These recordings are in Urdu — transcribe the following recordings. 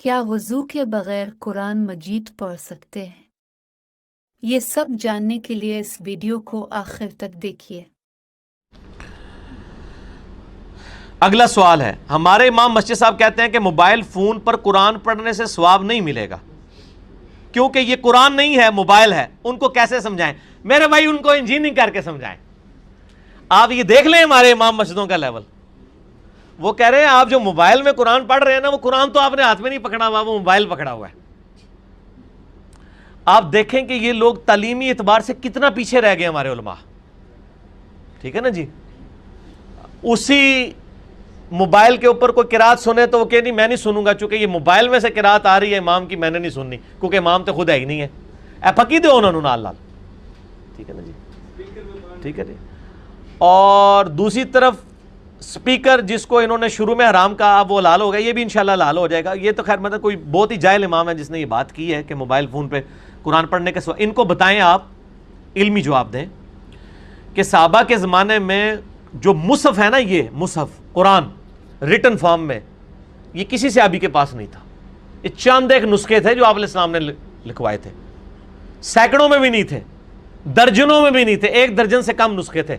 کیا وضو کے بغیر قرآن مجید پڑھ سکتے ہیں؟ یہ سب جاننے کے لیے اس ویڈیو کو آخر تک دیکھیے۔ اگلا سوال ہے، ہمارے امام مسجد صاحب کہتے ہیں کہ موبائل فون پر قرآن پڑھنے سے ثواب نہیں ملے گا کیونکہ یہ قرآن نہیں ہے، موبائل ہے۔ ان کو کیسے سمجھائیں؟ میرے بھائی ان کو انجینئرنگ کر کے سمجھائیں۔ آپ یہ دیکھ لیں ہمارے امام مسجدوں کا لیول، وہ کہہ رہے ہیں آپ جو موبائل میں قرآن پڑھ رہے ہیں نا، وہ قرآن تو آپ نے ہاتھ میں نہیں پکڑا ہوا، وہ موبائل پکڑا ہوا ہے۔ آپ دیکھیں کہ یہ لوگ تعلیمی اعتبار سے کتنا پیچھے رہ گئے ہمارے علماء، ٹھیک ہے نا جی۔ اسی موبائل کے اوپر کوئی قرات سنے تو وہ کہ نہیں میں نہیں سنوں گا، چونکہ یہ موبائل میں سے قرات آ رہی ہے امام کی، میں نے نہیں سننی کیونکہ امام تو خود ہے ہی نہیں ہے۔ اے پکی دو انہوں نے نال نال، ٹھیک ہے نا جی، ٹھیک ہے جی۔ اور دوسری طرف سپیکر جس کو انہوں نے شروع میں حرام کہا، اب وہ حلال ہو گیا، یہ بھی انشاءاللہ حلال ہو جائے گا۔ یہ تو خیر مطلب کوئی بہت ہی جاہل امام ہے جس نے یہ بات کی ہے کہ موبائل فون پہ قرآن پڑھنے کے سوا۔ ان کو بتائیں، آپ علمی جواب دیں کہ صحابہ کے زمانے میں جو مصحف ہے نا، یہ مصحف قرآن ریٹن فارم میں، یہ کسی صحابی کے پاس نہیں تھا۔ یہ چند ایک نسخے تھے جو آپ علیہ السلام نے لکھوائے تھے، سینکڑوں میں بھی نہیں تھے، درجنوں میں بھی نہیں تھے، 1 درجن سے کم نسخے تھے۔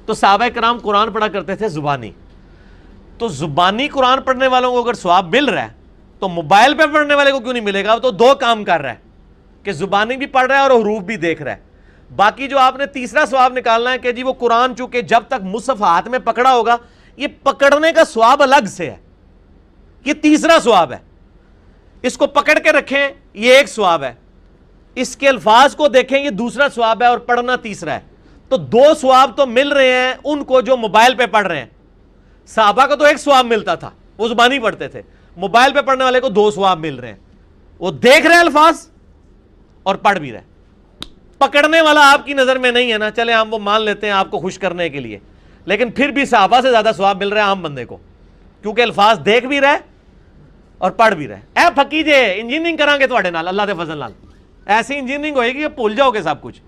تو صحابہ کرام قرآن پڑھا کرتے تھے زبانی۔ تو زبانی قرآن پڑھنے والوں کو اگر ثواب مل رہا ہے تو موبائل پہ پڑھنے والے کو کیوں نہیں ملے گا؟ وہ تو دو کام کر رہا ہے کہ زبانی بھی پڑھ رہا ہے اور حروف بھی دیکھ رہا ہے۔ باقی جو آپ نے تیسرا ثواب نکالنا ہے کہ جی وہ قرآن چونکہ جب تک مصحف ہاتھ میں پکڑا ہوگا، یہ پکڑنے کا ثواب الگ سے ہے، یہ تیسرا ثواب ہے۔ اس کو پکڑ کے رکھیں، یہ ایک ثواب ہے، اس کے الفاظ کو دیکھیں، یہ دوسرا ثواب ہے، اور پڑھنا تیسرا ہے۔ تو 2 ثواب تو مل رہے ہیں ان کو جو موبائل پہ پڑھ رہے ہیں۔ صحابہ کو تو 1 ثواب ملتا تھا، وہ زبانی پڑھتے تھے۔ موبائل پہ پڑھنے والے کو 2 ثواب مل رہے ہیں، وہ دیکھ رہے ہیں الفاظ اور پڑھ بھی رہے۔ پکڑنے والا آپ کی نظر میں نہیں ہے نا، چلے ہم وہ مان لیتے ہیں آپ کو خوش کرنے کے لیے، لیکن پھر بھی صحابہ سے زیادہ ثواب مل رہا ہے عام بندے کو، کیونکہ الفاظ دیکھ بھی رہے اور پڑھ بھی رہے۔ اے پھکی جے انجینئرنگ کران گے تواڈے نال، اللہ دے فضل نال ایسی انجینئرنگ ہوئے گی کہ بھول جاؤ گے سب کچھ۔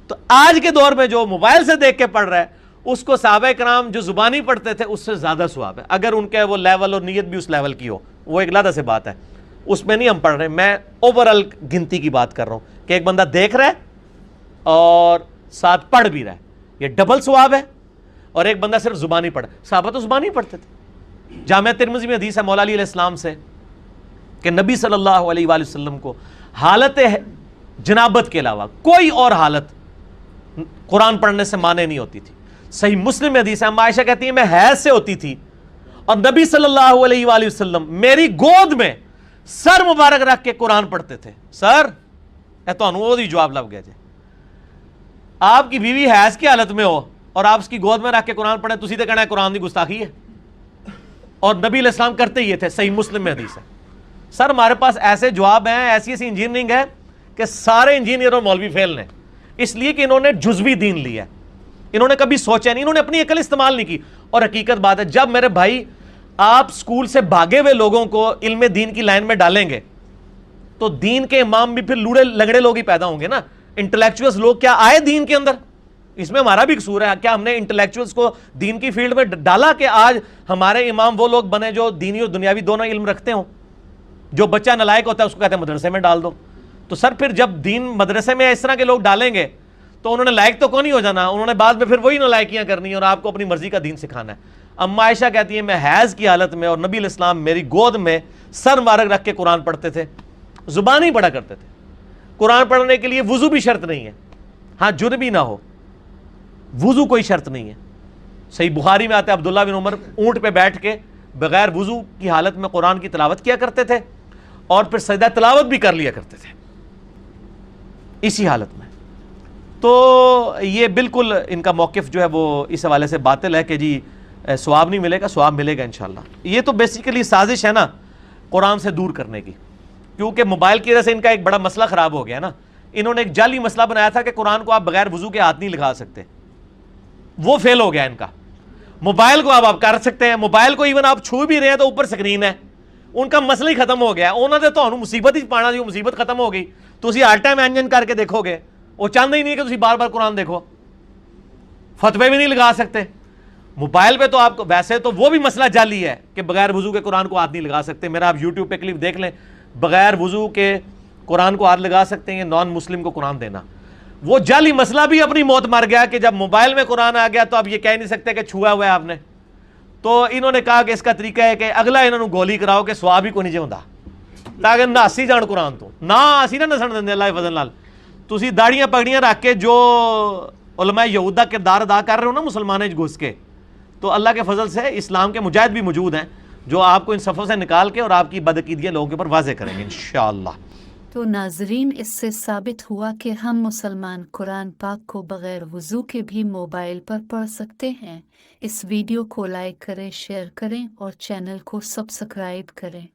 تو آج کے دور میں جو موبائل سے دیکھ کے پڑھ رہا ہے، اس کو صحابہ کرام جو زبانی پڑھتے تھے اس سے زیادہ ثواب ہے، اگر ان کے وہ لیول اور نیت بھی اس لیول کی ہو، وہ ایک علیحدہ سے بات ہے، اس میں نہیں ہم پڑھ رہے۔ میں اوورال گنتی کی بات کر رہا ہوں کہ ایک بندہ دیکھ رہا ہے اور ساتھ پڑھ بھی رہا ہے، یہ ڈبل ثواب ہے۔ اور ایک بندہ صرف زبانی پڑھا، صحابہ تو زبانی پڑھتے تھے۔ جامعہ ترمذی میں حدیث ہے مولا علی علیہ السلام سے کہ نبی صلی اللہ علیہ وآلہ وسلم کو حالت جنابت کے علاوہ کوئی اور حالت قرآن پڑھنے سے مانے نہیں ہوتی تھی۔ صحیح مسلم میں حدیث ہے، اما عائشہ کہتی ہیں میں حیض سے ہوتی تھی اور نبی صلی اللہ علیہ وآلہ وسلم میری گود میں سر مبارک رکھ کے قرآن پڑھتے تھے۔ سر اے تو وہ جواب لگ گیا جی، آپ کی بیوی حیض کی حالت میں ہو اور آپ اس کی گود میں رکھ کے قرآن پڑھیں، تسی تے کہنا ہے قرآن دی گستاخی ہے، اور نبی علیہ السلام کرتے ہی تھے۔ صحیح مسلم میں حدیث ہے۔ سر ہمارے پاس ایسے جواب ہیں، ایسی ایسی انجینئرنگ ہے کہ سارے انجینئر اور مولوی فیل ہیں، اس لیے کہ انہوں نے جزوی دین لیا ہے، انہوں نے کبھی سوچا نہیں، انہوں نے اپنی عقل استعمال نہیں کی۔ اور حقیقت بات ہے، جب میرے بھائی آپ سکول سے بھاگے ہوئے لوگوں کو علم دین کی لائن میں ڈالیں گے تو دین کے امام بھی پھر لوڑے لنگڑے لوگ ہی پیدا ہوں گے نا۔ انٹلیکچوئلز لوگ کیا آئے دین کے اندر؟ اس میں ہمارا بھی قصور ہے، کیا ہم نے انٹلیکچوئلز کو دین کی فیلڈ میں ڈالا کہ آج ہمارے امام وہ لوگ بنے جو دینی اور دنیاوی دونوں علم رکھتے ہوں؟ جو بچہ نالائق ہوتا ہے اس کو کہتے ہیں مدرسے میں ڈال دو۔ تو سر پھر جب دین مدرسے میں اس طرح کے لوگ ڈالیں گے تو انہوں نے لائق تو کون نہیں ہو جانا، انہوں نے بعد میں پھر وہی نالائکیاں کرنی ہے اور آپ کو اپنی مرضی کا دین سکھانا ہے۔ اما عائشہ کہتی ہیں میں حیض کی حالت میں اور نبی علیہ السلام میری گود میں سر مبارک رکھ کے قرآن پڑھتے تھے، زبانی پڑھا کرتے تھے۔ قرآن پڑھنے کے لیے وضو بھی شرط نہیں ہے، ہاں جنبی نہ ہو، وضو کوئی شرط نہیں ہے۔ صحیح بخاری میں آتا ہے عبداللہ بن عمر اونٹ پہ بیٹھ کے بغیر وضو کی حالت میں قرآن کی تلاوت کیا کرتے تھے اور پھر سجدہ تلاوت بھی کر لیا کرتے تھے اسی حالت میں۔ تو یہ بالکل ان کا موقف جو ہے وہ اس حوالے سے باطل ہے کہ جی ثواب نہیں ملے گا، ثواب ملے گا انشاءاللہ۔ یہ تو بیسیکلی سازش ہے نا قرآن سے دور کرنے کی، کیونکہ موبائل کی وجہ سے ان کا ایک بڑا مسئلہ خراب ہو گیا نا۔ انہوں نے ایک جعلی مسئلہ بنایا تھا کہ قرآن کو آپ بغیر وضو کے ہاتھ نہیں لگا سکتے، وہ فیل ہو گیا ان کا۔ موبائل کو آپ کر سکتے ہیں، موبائل کو ایون آپ چھو بھی رہے ہیں تو اوپر سکرین ہے، ان کا مسئلہ ہی ختم ہو گیا۔ انہوں نے تو مصیبت ہی پانا، جو مصیبت ختم ہو گئی تو اسی ہر ٹائم انجن کر کے دیکھو گے، وہ چاہتے ہی نہیں کہ تسی بار بار قرآن دیکھو، فتوے بھی نہیں لگا سکتے۔ موبائل پہ تو آپ کو ویسے تو وہ بھی مسئلہ جعلی ہے کہ بغیر وضو کے قرآن کو ہاتھ نہیں لگا سکتے. میرا آپ یوٹیوب پہ کلپ دیکھ لیں, بغیر وضو کے قرآن کو ہاتھ لگا سکتے ہیں, نان مسلم کو قرآن دینا. وہ جعلی مسئلہ بھی اپنی موت مر گیا کہ جب موبائل میں قرآن آ گیا تو اب یہ کہہ نہیں سکتے کہ چھوا ہوا ہے آپ نے. تو انہوں نے کہا کہ اس کا طریقہ ہے کہ اگلا انہوں نے گولی کراؤ کہ سواب ہی کو نہیں ہوندا, تاکہ ناسی جان قرآن تو نہ اسی نہ نسن دیں اللہ فضل نال. تسی داڑیاں پگڑیاں رکھ کے جو علماء یہود دا کردار ادا کر رہے ہو نا مسلمانوں وچ گھس کے, تو اللہ کے فضل سے اسلام کے مجاہد بھی موجود ہیں جو آپ کو ان صفوں سے نکال کے اور آپ کی بدعقیدگیاں لوگوں کے اوپر واضح کریں گے انشاءاللہ. تو ناظرین, اس سے ثابت ہوا کہ ہم مسلمان قرآن پاک کو بغیر وضو کے بھی موبائل پر پڑھ سکتے ہیں. اس ویڈیو کو لائک کریں, شیئر کریں اور چینل کو سبسکرائب کریں.